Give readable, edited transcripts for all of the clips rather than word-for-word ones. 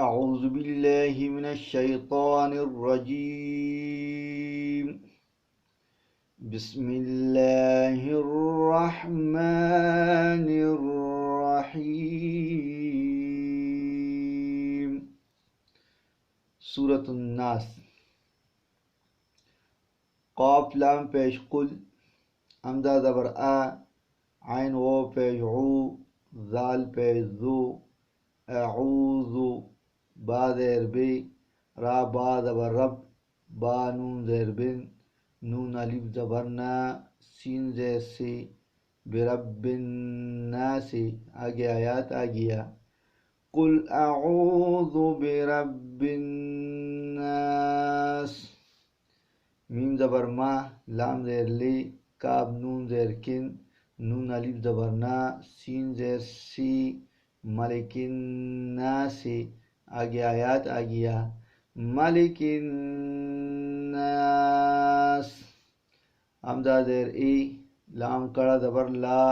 أعوذ بالله من الشيطان الرجيم. بسم الله الرحمن الرحيم. سورة الناس. قاف لام پیش قل، امدہ زبر آ، عین و پیش عو، ذال پیش ذو، اعوذ، با زیر بی، را با زبر رب، با نون زیر بن، نون الف زبر نا، سین زیر سی، برب الناس. آگے آیات آگیا. قل اعوذ برب الناس. میم زبر ما، لام زیر لی، کاب نون زیر کن، نون الف زبر نا، سین زیر سی، ملک الناس. آگے آیات آگیا. ملک الناس. حمزہ زیر ای، لام کڑا زبر لا،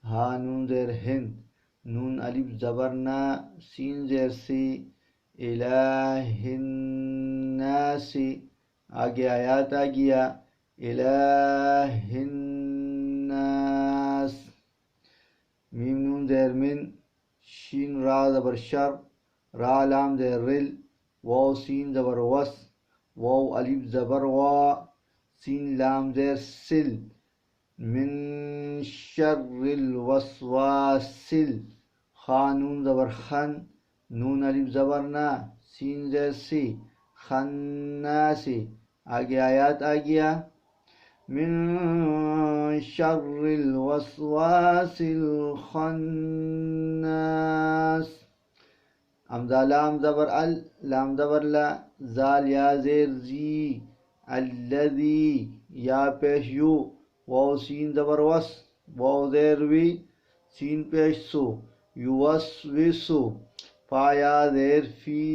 ہا نون زیر ہند، نون الف زبر نا، سین زیر سی، الہ الناس. آگے آیات آگیا. الہ الناس. میم نون زیر من، شین را زبر شر، را لام زیر رل، واو سین زبر وس، واو الف زبر وا، سین لام زیر سل، من شر الوسواس. خا نون زبر خن، نون الف زبر نا، سین زیر سی، خناس. آگے آیات آگیا. من شر الوسواس الخناس. حمزہ لام زبر ال، لام زبر لا، زال یا زیر زی، الذی، یا پیش یو، واو سین زبر وس، واو زیر وی، سین پیش سو، یوسوسو، فا یا زیر فی،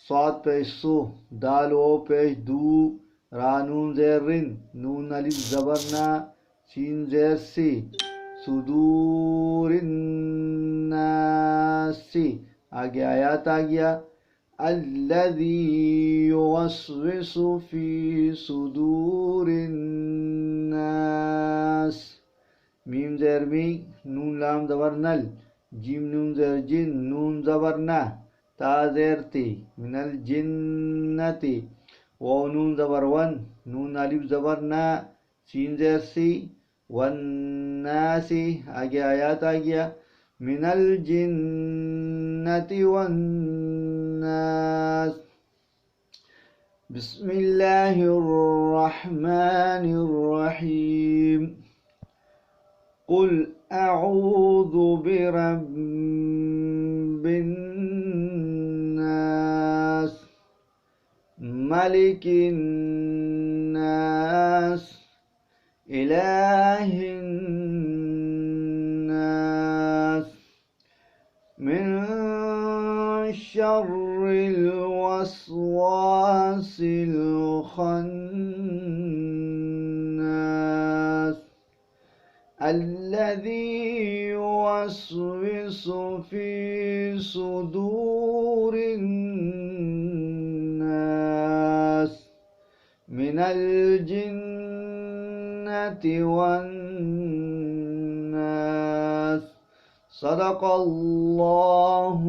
صاد پیش سو، دال او پیش دو، را نون زیر رن، نون الف زبر نا، سین زیر سی، صدور الناس. آگے آیات آگیا. الذی یوسوس فی صدور الناس. میم زیر می، نون لام زبر نل، جیم نون زیر جن، نون زبر نا، تا زیر تی، من الجنتی، واو نون زبر ون، نون الف زبر نا، سین زیر سی، والناس. آگے آیات آگیا. من الجنة والناس. بسم اللہ الرحمن الرحیم. قل اعوذ برب الناس، ملک الناس، الہ الناس، من شر الوسواس الخناس، الذي يوسوس في صدور الناس من الجنة والناس. صدق اللہ